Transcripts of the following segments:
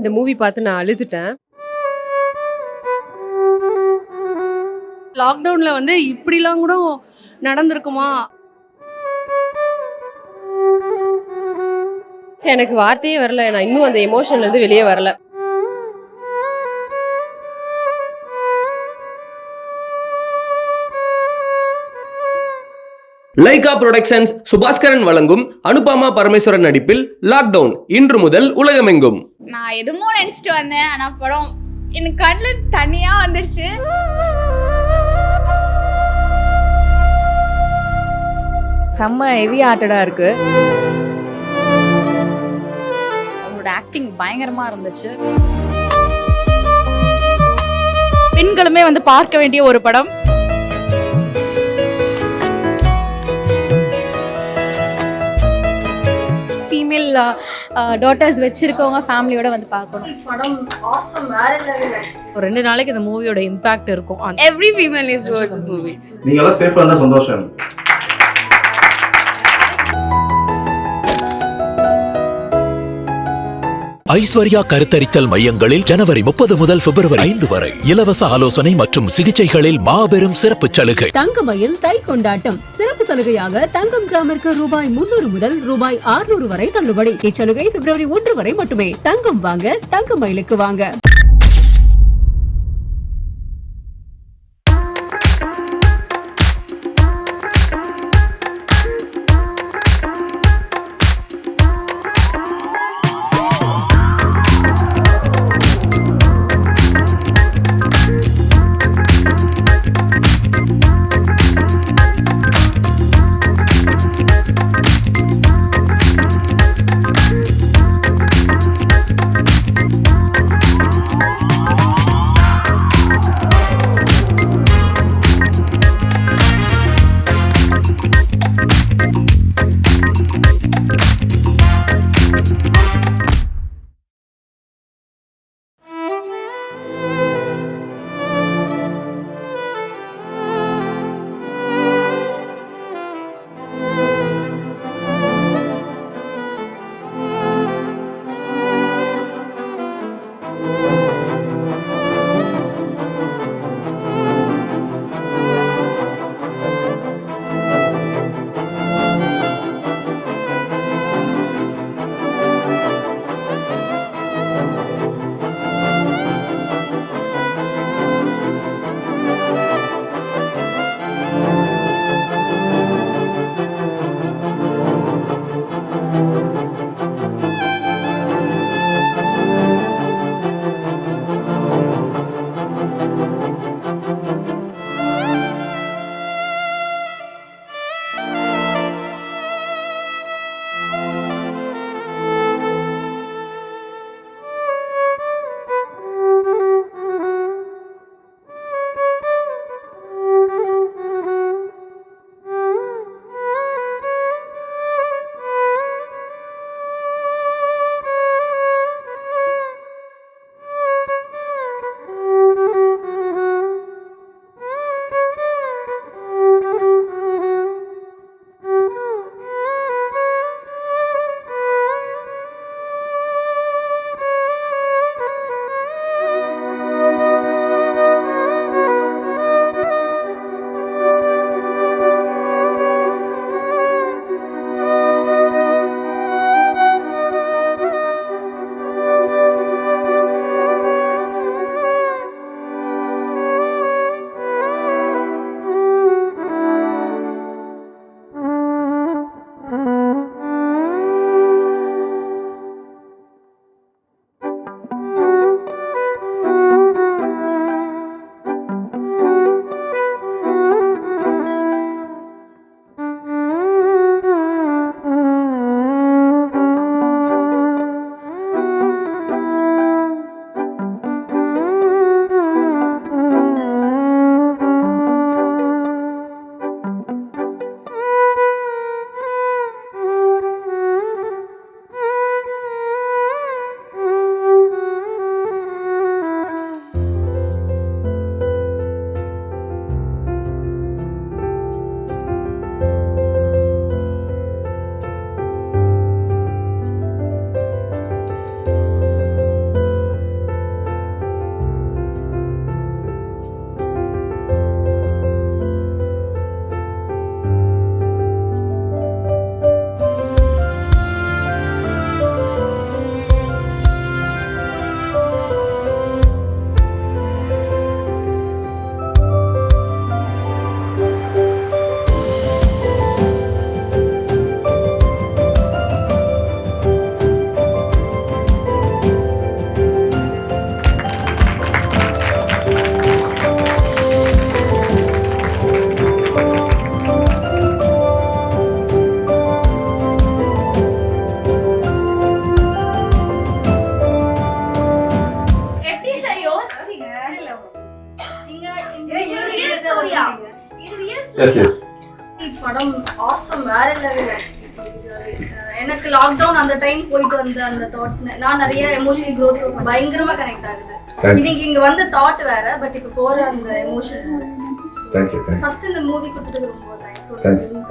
இந்த மூவி பார்த்து நான் அழுதுட்டேன். லாக்டவுன்ல வந்து இப்படிலாம் கூட நடந்திருக்குமா? எனக்கு வார்த்தையே வரல. நான் இன்னும் அந்த எமோஷன்ல இருந்து வெளியே வரல. லைகா புரொடக்ஷன்ஸ் சுபாஸ்கரன் வழங்கும் அனுபமா பரமேஸ்வரன் நடிப்பில் லாக்டவுன் இன்று முதல் உலகமெங்கும். நான் எதுமோ நினைச்சிட்டு வந்தேன், ஆனா படம் எனக்கு கண்ணில் தனியா வந்துருச்சு. செம்ம ஹெவி ஹார்ட்டடா இருக்கு. அவங்களோட ஆக்டிங் பயங்கரமா இருந்துச்சு. பெண்களுமே வந்து பார்க்க வேண்டிய ஒரு படம். ஃபீமேல் டாட்டர்ஸ் வச்சிருக்கவங்க ஃபேமிலியோட வந்து பார்க்கணும். படம் ஆசம் வேற லெவல். ஒரு 2 நாளைக்கு இந்த மூவியோட இம்பாக்ட் இருக்கும். Every female is towards this movie. நீங்க எல்லாம் சேஃபா இருந்தா சந்தோஷம். ஐஸ்வர்யா கருத்தரித்தல் மையங்களில் ஜனவரி 30 முதல் பிப்ரவரி 5 வரை இலவச ஆலோசனை மற்றும் சிகிச்சைகளில் மாபெரும் சிறப்பு சலுகை. தங்கமயில் தை கொண்டாட்டம் சிறப்பு சலுகையாக தங்கம் கிராமிற்கு ரூபாய் 300 முதல் ரூபாய் 600 வரை தள்ளுபடி. இச்சலுகை பிப்ரவரி 1 வரை மட்டுமே. தங்கம் வாங்க தங்கமயிலுக்கு வாங்க. எஸ் எஸ் படம் ஆசம் வேற லெவல் எனக்கு லாக்டவுன் அந்த டைம் போயிட்டு வந்த அந்த தாட்ஸ் நான் நிறைய எமோஷனல் க்ரோத் பயங்கரமா கனெக்ட் ஆகுது. இன்னைக்கு இங்க வந்த தாட் வேற, பட் இப்ப போற அந்த எமோஷன். தேங்க்யூ ஃபர்ஸ்ட் இந்த மூவி கொடுத்தது ரொம்ப தேங்க்யூ.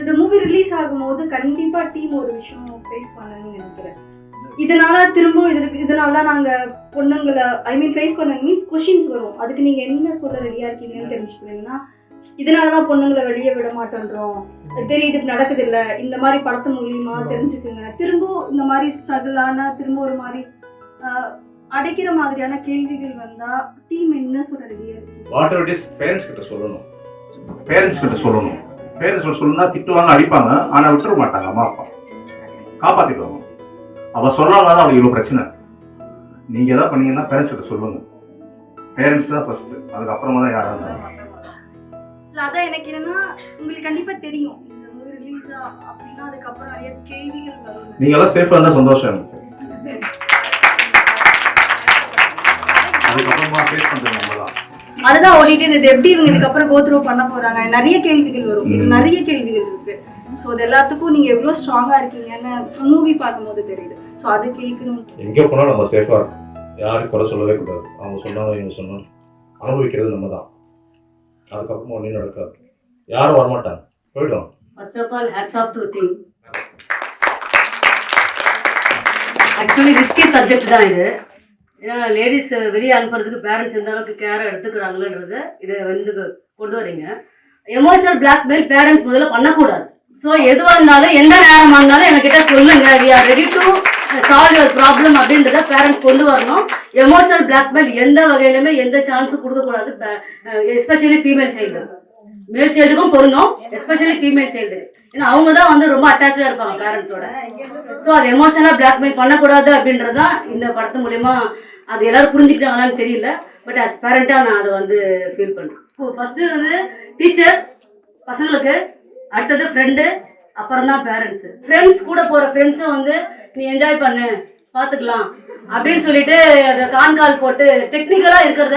இந்த மூவி ரிலீஸ் ஆகும்போது கண்டிப்பா டீம் ஒரு விஷயம் ஃபேஸ் பண்ணணும்னு நினைக்கிறேன். இதனால திரும்ப இதனால நாங்க பொண்ணுங்களை ஃபேஸ் பண்ண மீன்ஸ் கொஷின்ஸ் வரும். அதுக்கு நீங்க என்ன சொல்ல ரெடியா இருக்கீங்கன்னு தெரிஞ்சுக்கிறீங்கன்னா, இதனாலதான் பொண்ணுங்களை வெளியே விட மாட்டேன்றோம், தெரியுது நடக்குது இல்ல, இந்த மாதிரி படத்து மூலியமா தெரிஞ்சுக்குங்க. திரும்ப இந்த மாதிரி ஸ்ட்ரகிளான திரும்ப ஒரு மாதிரி அடைக்கிற மாதிரியான கேள்விகள் வந்தா டீம் என்ன சொல்ல ரெடியா இருக்கு? What ever it his parents கிட்ட சொல்லணும். பேரண்ட்ஸ் சொல்லணும்னா திட்டுவாங்க, அடிப்பாங்க, ஆனா விட்டுற மாட்டாங்க. அம்மா அப்பா காப்பாத்திடுவாங்க. அவ சொல்லாம தான் அவங்களுக்கு இவ்வளவு பிரச்சனை. நீங்க எதாவது பண்ணீங்கன்னா பேரண்ட்ஸ் கிட்ட சொல்லுங்க. பேரண்ட்ஸ் தான் ஃபர்ஸ்ட், அதுக்கப்புறமா தான் யாரா இருந்தாங்க. அதான் எனக்கு என்னன்னா, உங்களுக்கு கண்டிப்பா தெரியும் இந்த மூவி ரிலீஸ் அப்படின்னா அதுக்கப்புறம் நிறைய கேள்விகள் வரும். நீங்க எல்லாம் சேஃபா இருந்தா சந்தோஷம் எனக்கு. அதுக்கப்புறமா ஃபேஸ் பண்றது நம்ம தான். அதுதான் ஓடிட்டு இது எப்படி இவங்க இதுக்கப்புறம் கோ த்ரூ பண்ண போறாங்க, நிறைய கேள்விகள் வரும். இது நிறைய கேள்விகள் இருக்கு. ஸோ அது எல்லாத்துக்கும் நீங்க எவ்வளோ ஸ்ட்ராங்கா இருக்கீங்கன்னு மூவி பார்க்கும்போது தெரியுது. ஸோ அது கேட்கணும். எங்கே போனாலும் நம்ம சேஃபா இருக்கும். யாரும் குறை சொல்லவே கூடாது. அவங்க சொன்னாலும் இவங்க சொன்னாலும் அனுபவிக்கிறது நம்ம தான். அதுக்கப்புறம் ஒன்றும் நடக்காது. யாரும் வரமாட்டாங்க, போயிடும். First of all hats off to team. Actually risky subject தான் இது. ஏன்னா லேடிஸ் வெளியே அனுப்புறதுக்கு பேரண்ட்ஸ் எந்த அளவுக்கு கேர் எடுத்துக்கிறாங்கன்றது இதை வந்து கொண்டு வரீங்க. எமோஷனல் பிளாக்மெயில் பேரண்ட்ஸ் முதல்ல பண்ணக்கூடாது. ஸோ எதுவாக இருந்தாலும் எந்த நேரமாக இருந்தாலும் என்கிட்ட சொல்லுங்க, we are ready to solve your problem அப்படின்றத பேரண்ட்ஸ் கொண்டு வரணும். எமோஷனல் பிளாக்மெயில் எந்த வகையிலுமே எந்த சான்ஸும் கொடுக்கக்கூடாது. எஸ்பெஷலி ஃபீமேல் சைல்டு, மேல் சைல்டுக்கும் பொருந்தும், எஸ்பெஷலி ஃபீமேல் சைல்டு. ஏன்னா அவங்க தான் வந்து ரொம்ப அட்டாச்சாக இருப்பாங்க பேரண்ட்ஸோட. ஸோ அது எமோஷனலாக பிளாக்மெயில் பண்ணக்கூடாது அப்படின்றதான் இந்த படத்து மூலயமா அது எல்லாரும் புரிஞ்சுக்கிட்டாங்களான்னு தெரியல. பட் ஆஸ் பேரண்ட்டாக நான் அதை வந்து ஃபீல் பண்ணுறேன். ஸோ ஃபஸ்ட்டு வந்து டீச்சர் பசங்களுக்கு, அடுத்தது ஃப்ரெண்டு, அப்புறம் தான் பேரண்ட்ஸு. ஃப்ரெண்ட்ஸ் கூட போகிற ஃப்ரெண்ட்ஸும் வந்து நீ என்ஜாய் பண்ணு, பார்த்துக்கலாம் அப்படின்னு சொல்லிட்டு அதை கான்கால் போட்டு டெக்னிக்கலாக இருக்கிறத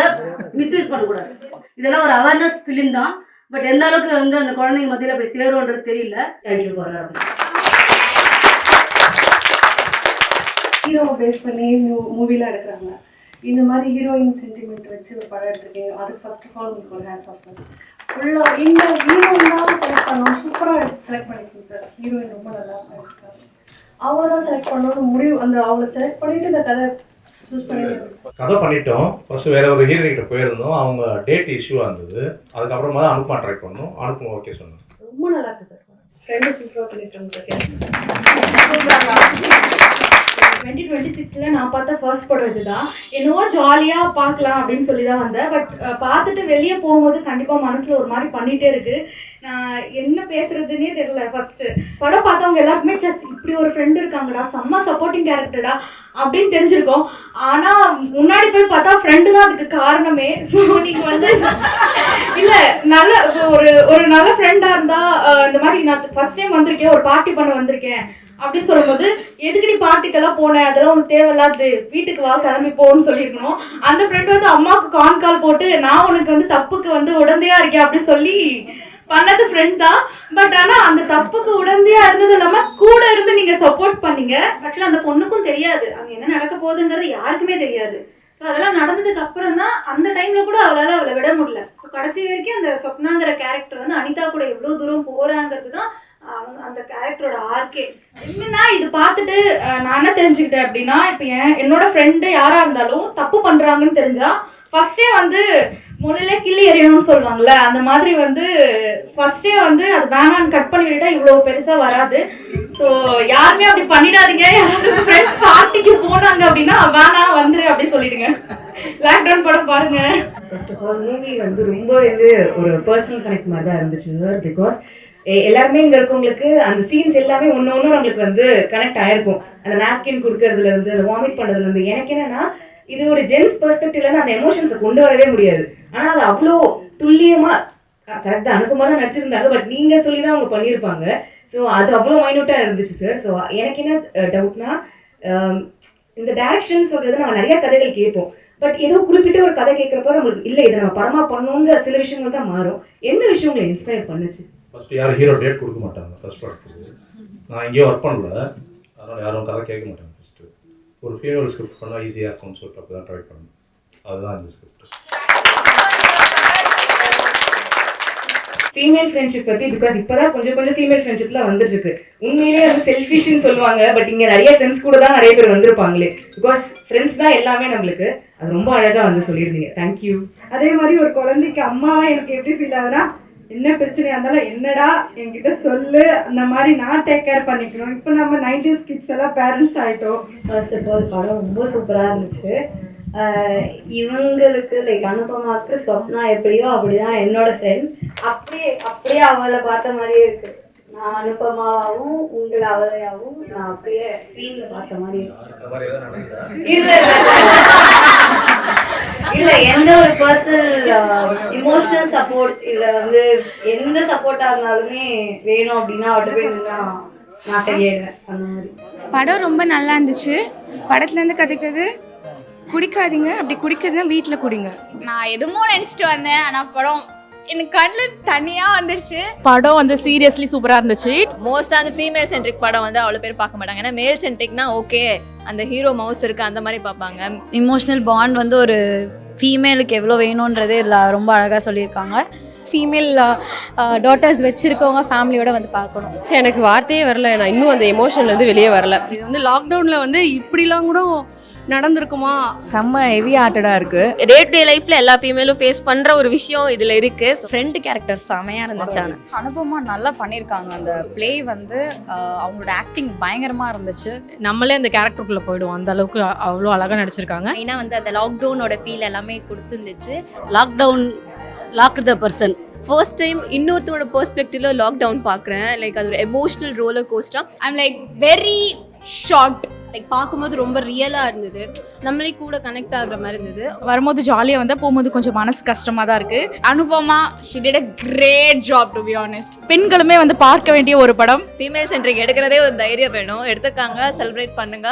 மிஸ்யூஸ் பண்ணக்கூடாது. இதெல்லாம் ஒரு அவேர்னஸ் ஃபிலிம் தான். பட் எந்த அளவுக்கு வந்து அந்த குழந்தைங்க மத்தியில் போய் சேரும்ன்றது தெரியல. தேங்க்யூ ஃபார் ஹீரோவை பேஸ் பண்ணி மூவிலாம் எடுக்கிறாங்க. இந்த மாதிரி ஹீரோயின் சென்டிமெண்ட் வச்சு ஒரு படம் எடுத்துருக்கீங்க. அதுக்கு ஃபர்ஸ்ட் ஆஃப் ஆல் உங்களுக்கு ஒரு ஹேண்ட்ஸ் ஆஃப் சார். ஃபுல்லாக இந்த ஹீரோயின் தான் செலக்ட் பண்ணோம், சூப்பராக செலக்ட் பண்ணியிருக்கீங்க சார். ஹீரோயின் ரொம்ப நல்லா பண்ணியிருக்காங்க. அவங்கள தான் செலக்ட் பண்ணணும்னு முடிவு, அந்த அவங்கள செலக்ட் பண்ணிட்டு இந்த கதை சூஸ் பண்ணிட்டோம். ஃபர்ஸ்ட் வேற ஒரு ஹீரோ கிட்ட போயிருந்தோம். அவங்க டேட் இஷ்யூவாக இருந்தது. அதுக்கப்புறமா தான் அனுப்ப ட்ரை பண்ணோம். அனுப்பும் ஓகே சொன்னோம். ரொம்ப நல்லா இருக்கு சார். ஃப்ரெண்டு சூப்பராக பண்ணியிருக்காங்க சார். 2026 நான் பார்த்த ஃபர்ஸ்ட் படம் இதுதான். என்னவோ ஜாலியாக பார்க்கலாம் அப்படின்னு சொல்லி தான் வந்தேன். பட் பார்த்துட்டு வெளியே போகும்போது கண்டிப்பாக மனசில் ஒரு மாதிரி பண்ணிகிட்டே இருக்கு. நான் என்ன பேசுறதுன்னே தெரியல. ஃபர்ஸ்ட் படம் பார்த்தவங்க எல்லாருக்குமே இப்படி ஒரு ஃப்ரெண்டு இருக்காங்கடா, செம்ம சப்போர்ட்டிங் கேரக்டர்டா அப்படின்னு தெரிஞ்சிருக்கோம். ஆனால் முன்னாடி போய் பார்த்தா ஃப்ரெண்டு தான் அதுக்கு காரணமே. ஸோ நீங்கள் வந்து இல்லை நல்ல ஒரு நல்ல ஃப்ரெண்டாக இருந்தால், இந்த மாதிரி நான் ஃபர்ஸ்ட் டைம் வந்திருக்கேன், ஒரு பார்ட்டி பண்ண வந்திருக்கேன் அப்படின்னு சொல்லும்போது, எதுக்கு நீ பார்ட்டிக்கெல்லாம் போனேன், அதெல்லாம் உனக்கு தேவையில்லாது, வீட்டுக்கு வா கிளம்பி போன்னு சொல்லியிருக்கணும். அந்த ஃப்ரெண்ட் வந்து அம்மாவுக்கு கால் போட்டு நான் உனக்கு வந்து தப்புக்கு வந்து உடந்தையா இருக்கேன் அப்படின்னு சொல்லி பண்ணது ஃப்ரெண்ட் தான். பட் ஆனால் அந்த தப்புக்கு உடந்தையா இருந்தது இல்லாமல் கூட இருந்து நீங்கள் சப்போர்ட் பண்ணீங்க. ஆக்சுவலாக அந்த பொண்ணுக்கும் தெரியாது அங்கே என்ன நடக்க போகுதுங்கிறது, யாருக்குமே தெரியாது. ஸோ அதெல்லாம் நடந்ததுக்கு அப்புறம் தான் அந்த டைமில் கூட அவளால் அவளை விட முடியல. ஸோ கடைசி வரைக்கும் அந்த சொப்னாங்கிற கேரக்டர் வந்து அனிதா கூட எவ்வளோ தூரம் போகிறாங்கிறது தான் அவங்க அந்த கேரக்டரோட ஆர்க்கே. என்னன்னா இது பார்த்துட்டு நான் என்ன தெரிஞ்சுக்கிட்டேன் அப்படின்னா, இப்போ என்னோட ஃப்ரெண்டு யாராக இருந்தாலும் தப்பு பண்ணுறாங்கன்னு தெரிஞ்சா ஃபர்ஸ்டே வந்து முளையிலே கிள்ளி எறியணும்னு சொல்லுவாங்கல்ல, அந்த மாதிரி வந்து ஃபர்ஸ்டே வந்து அது வேணான்னு கட் பண்ணி விட்டா இவ்வளோ பெருசாக வராது. ஸோ யாருமே அப்படி பண்ணிடாதீங்க. யாராவது ஃப்ரெண்ட்ஸ் பார்ட்டிக்கு போனாங்க அப்படின்னா வேணாம் வந்துரு அப்படின்னு சொல்லிடுங்க. லாக்டவுன் படம் பாருங்க. ஃபர்ஸ்ட் ஆஃப் ஆல் மூவி வந்து ரொம்ப இது ஒரு பர்சனல் கனெக்ட் மாதிரி தான் இருந்துச்சு சார். பிகாஸ் எல்லாருமே இங்கே இருக்கவங்களுக்கு அந்த சீன்ஸ் எல்லாமே ஒன்று நம்மளுக்கு வந்து கனெக்ட் ஆயிருக்கும். அந்த நாப்கின் கொடுக்கறதுல இருந்து, அந்த வாமிட் பண்ணுறதுல இருந்து. எனக்கு என்னன்னா, இது ஒரு ஜென்ஸ் பெர்ஸ்பெக்டிவ்ல அந்த எமோஷன்ஸை கொண்டு வரவே முடியாது. ஆனால் அது அவ்வளோ துல்லியமாக கரெக்டாக அனுப்பமாக தான் நடிச்சிருந்தாங்க. பட் நீங்கள் சொல்லி தான் அவங்க பண்ணியிருப்பாங்க. ஸோ அது அவ்வளோ மைனூட்டாக இருந்துச்சு சார். ஸோ எனக்கு என்ன டவுட்னா, இந்த டைரக்ஷன் சொல்கிறது நம்ம நிறைய கதைகள் கேட்போம். பட் ஏதோ குறிப்பிட்ட ஒரு கதை கேட்குறப்ப நம்மளுக்கு இல்லை இதை நம்ம படமாக பண்ணணுங்கிற சில விஷயங்கள் தான் மாறும். எந்த விஷயம் உங்களை இன்ஸ்பயர் பண்ணுச்சு? ஃபஸ்ட்டு யாரும் ஹீரோ டேட் கொடுக்க மாட்டாங்க ஃபர்ஸ்ட் படத்துக்கு. நான் எங்கேயும் ஒர்க் பண்ணல, அதனால் யாரும் கதை கேட்க மாட்டாங்க. ஃபஸ்ட்டு ஒரு ஃபீமேல் ஸ்கிரிப்ட் பண்ணால் ஈஸியாக இருக்கும்னு சொல்லிட்டு அப்போ தான் ட்ரை பண்ணேன். அதுதான் இந்த ஸ்கிரிப்ட். ஃபீமேல் ஃப்ரெண்ட்ஷிப் பற்றி, பிகாஸ் இப்போதான் கொஞ்சம் கொஞ்சம் ஃபீமேல் ஃப்ரெண்ட்ஷிப்லாம் வந்துட்டு இருக்கு. உண்மையிலேயே அது செல்ஃபிஷ்னு சொல்லுவாங்க, பட் இங்கே நிறைய ஃப்ரெண்ட்ஸ் கூட தான் நிறைய பேர் வந்திருப்பாங்களே. பிகாஸ் ஃப்ரெண்ட்ஸ் தான் எல்லாமே நம்மளுக்கு. அது ரொம்ப அழகாக வந்து சொல்லியிருந்தீங்க. தேங்க்யூ. அதே மாதிரி ஒரு குழந்தைக்கு அம்மாவா எனக்கு எப்படி ஃபீல் ஆகுதுன்னா, என்ன பிரச்சனையா இருந்தாலும் என்னடா என்கிட்ட சொல்லு, அந்த மாதிரி நான் டேக் கேர் பண்ணிக்கணும். இப்போ நம்ம 90s கிட்ஸ் எல்லாம் பேரண்ட்ஸ் ஆகிட்டோம். ஃபர்ஸ்ட் ஆஃப் ஆல் படம் ரொம்ப சூப்பராக இருந்துச்சு. இவங்களுக்கு லைக் அனுபமாக்கு ஸ்வப்னா எப்படியோ அப்படிதான் என்னோட ஃப்ரெண்ட். அப்படியே அவளை பார்த்த மாதிரியே இருக்கு. நான் அனுபமாவும் உங்களை அவளையாவும் நான் அப்படியே ஸ்க்ரீன்ல பார்த்த மாதிரி இருக்கு. இல்ல எந்த ஒரு பர்சனல் இமோஷனல் சப்போர்ட் இல்ல வந்து எந்த சப்போர்ட்டா இருந்தாலுமே வேணும் அப்படின்னா அவட்ட போய் நின்னா நான் கையேடுவேன். அந்த மாதிரி படம் ரொம்ப நல்லா இருந்துச்சு. படத்துலேருந்து கற்றுக்கிறது குடிக்காதீங்க, அப்படி குடிக்கிறதுனா வீட்டில் குடிங்க. நான் எதுவும் நினச்சிட்டு வந்தேன், ஆனால் படம் எனக்கு கண்ணில் தனியாக வந்துடுச்சு. படம் வந்து சீரியஸ்லி சூப்பராக இருந்துச்சு. மோஸ்ட்டாக அந்த ஃபீமேல் சென்ட்ரிக் படம் வந்து அவ்வளோ பேர் பார்க்க மாட்டாங்க. ஏன்னா மேல் சென்ட்ரிக்னா ஓகே, அந்த ஹீரோ மவுஸ் இருக்குது அந்த மாதிரி பார்ப்பாங்க. இமோஷனல் பாண்ட் வந்து ஒரு ஃபீமேலுக்கு எவ்வளோ வேணுன்றது இதில் ரொம்ப அழகாக சொல்லியிருக்காங்க. ஃபீமேல் டாட்டர்ஸ் வச்சுருக்கவங்க ஃபேமிலியோட வந்து பார்க்கணும். எனக்கு வார்த்தையே வரல, நான் இன்னும் அந்த எமோஷன்லேருந்து வெளியே வரல. இது வந்து லாக்டவுனில் வந்து இப்படிலாம் கூட நடந்திருக்குமா? செம்ம ஹெவி ஹார்ட்டடாக இருக்குது. டே டு டே லைஃப்பில் எல்லா ஃபீமேலும் ஃபேஸ் பண்ணுற ஒரு விஷயம் இதில் இருக்குது. ஃப்ரெண்ட் கேரக்டர் செமையாக இருந்துச்சு. அனுபவமா நல்லா பண்ணியிருக்காங்க. அந்த ப்ளே வந்து அவங்களோட ஆக்டிங் பயங்கரமாக இருந்துச்சு. நம்மளே அந்த கேரக்டருக்குள்ளே போயிடுவோம், அந்த அளவுக்கு அவ்வளோ அழகாக நடிச்சிருக்காங்க. ஏன்னா வந்து அந்த லாக்டவுனோட ஃபீல் எல்லாமே கொடுத்துருந்துச்சு. Lockdown lock the person. First time இன்னொருத்தரோட பெர்ஸ்பெக்டிவ்ல லாக்டவுன் பார்க்குறேன். லைக் அது ஒரு emotional roller coaster. I'm like very shocked. Like பார்க்கும்போது ரொம்ப ரியலாக இருந்தது, நம்மளே கூட கனெக்ட் ஆகுற மாதிரி இருந்தது. வரும்போது ஜாலியாக வந்தால் போகும்போது கொஞ்சம் மனசு கஷ்டமாக தான் இருக்குது. Anupama she did a great job to be honest. பெண்களுமே வந்து பார்க்க வேண்டிய ஒரு படம். ஃபீமேல் சென்ட்ரிக் எடுக்கிறதே ஒரு தைரியம் வேணும். எடுத்துக்காங்க, செலிப்ரேட் பண்ணுங்க.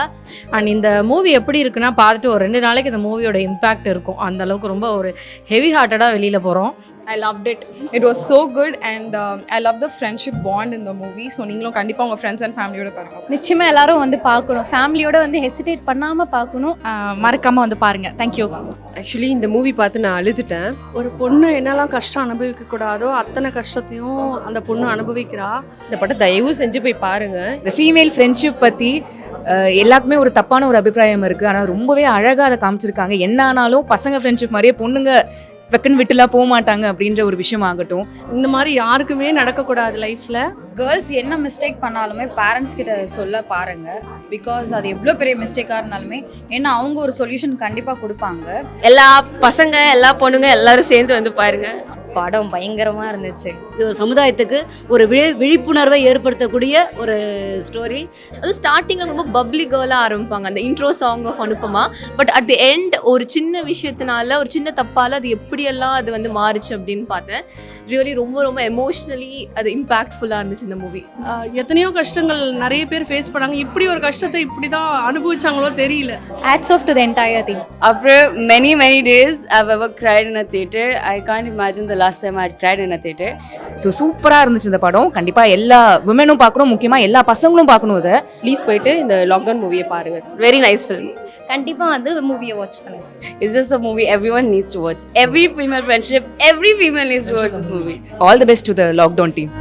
அண்ட் இந்த மூவி எப்படி இருக்குன்னா, பார்த்துட்டு ஒரு 2 நாளைக்கு இந்த மூவியோட இம்பாக்ட் இருக்கும். அந்த அளவுக்கு ரொம்ப ஒரு ஹெவி ஹார்ட்டடாக வெளியில் போகிறோம். I loved it. It was so good and I love the friendship bond in the movie. So நீங்களும் கண்டிப்பாக உங்கள் ஃப்ரெண்ட்ஸ் அண்ட் ஃபேமிலியோட பாருங்க. நிச்சயமாக எல்லாரும் வந்து பார்க்கணும், ஃபேமிலியோட வந்து ஹெசிடேட் பண்ணாமல் பார்க்கணும். மறக்காமல் வந்து பாருங்கள். தேங்க்யூ. ஆக்சுவலி இந்த மூவி பார்த்து நான் அழுதுட்டேன். ஒரு பொண்ணு என்னெல்லாம் கஷ்டம் அனுபவிக்க கூடாதோ அத்தனை கஷ்டத்தையும் அந்த பொண்ணு அனுபவிக்கிறா. இந்த படம் தயவு செஞ்சு போய் பாருங்க. இந்த ஃபீமேல் ஃப்ரெண்ட்ஷிப் பற்றி எல்லாருக்குமே ஒரு தப்பான ஒரு அபிப்பிராயம் இருக்குது. ஆனால் ரொம்பவே அழகாக அதை காமிச்சிருக்காங்க. என்ன ஆனாலும் பசங்க ஃப்ரெண்ட்ஷிப் மாதிரியே பொண்ணுங்க வெக்கன் விட்டுலாம் போக மாட்டாங்க அப்படின்ற ஒரு விஷயம் ஆகட்டும். இந்த மாதிரி யாருக்குமே நடக்கக்கூடாது லைஃப்பில். கேர்ள்ஸ் என்ன மிஸ்டேக் பண்ணாலுமே பேரண்ட்ஸ் கிட்ட சொல்ல பாருங்க. பிகாஸ் அது எவ்வளோ பெரிய மிஸ்டேக்காக இருந்தாலுமே ஏன்னா அவங்க ஒரு சொல்யூஷன் கண்டிப்பாக கொடுப்பாங்க. எல்லா பசங்க எல்லா பொண்ணுங்க எல்லாரும் சேர்ந்து வந்து பாருங்க. படம் பயங்கரமாக இருந்துச்சு. இது ஒரு சமுதாயத்துக்கு ஒரு விழிப்புணர்வை ஏற்படுத்தக்கூடிய ஒரு ஸ்டோரி. அதுவும் ஸ்டார்டிங்கில் ரொம்ப பப்ளி கேர்லாக ஆரம்பிப்பாங்க, அந்த intro song of Anupama. But at the end ஒரு சின்ன விஷயத்தினால, ஒரு சின்ன தப்பால் அது எப்படியெல்லாம் அது வந்து மாறுச்சு அப்படின்னு பார்த்தேன். ரியலி ரொம்ப ரொம்ப எமோஷ்னலி அது இம்பாக்ட்ஃபுல்லாக இருந்துச்சு இந்த மூவி. எத்தனையோ கஷ்டங்கள் நிறைய பேர் ஃபேஸ் பண்ணாங்க. இப்படி ஒரு கஷ்டத்தை இப்படி தான் அனுபவிச்சாங்களோ தெரியல. Hats off to the entire thing. After many days I've ever cried in a theater. I can't imagine the last time I had cried in a theater. So சூப்பராக இருந்துச்சு இந்த படம். கண்டிப்பாக எல்லா விமனும் பார்க்கணும், முக்கியமாக எல்லா பசங்களும் பார்க்கணும். இதை ப்ளீஸ் போயிட்டு இந்த லாக்டவுன் மூவியை பாருங்க. Very nice film. கண்டிப்பாக வந்து மூவியை வாட்ச் பண்ணுங்க. It's just a movie everyone needs to watch. Every female friendship, every female needs to watch this movie. All the best to the lockdown team.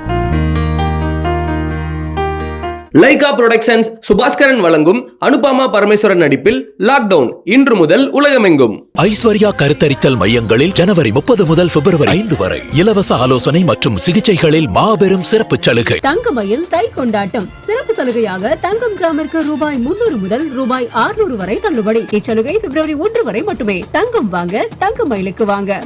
Lyca productions Subaskaran வழங்கும் அனுபமா பரமேஸ்வரன் நடிப்பில் lockdown இன்று முதல் உலகமெங்கும். ஐஸ்வர்யா கருத்தரித்தல் மையங்களில் ஜனவரி 30 முதல் பிப்ரவரி 5 வரை இலவச ஆலோசனை மற்றும் சிகிச்சைகளில் மாபெரும் சிறப்பு சலுகை. தங்கமயில் தை கொண்டாட்டம் சிறப்பு சலுகையாக தங்கம் கிராமிற்கு ரூபாய் 300 முதல் ரூபாய் 600 வரை தள்ளுபடி. இச்சலுகை பிப்ரவரி 1 வரை மட்டுமே. தங்கம் வாங்க தங்கமயிலுக்கு வாங்க.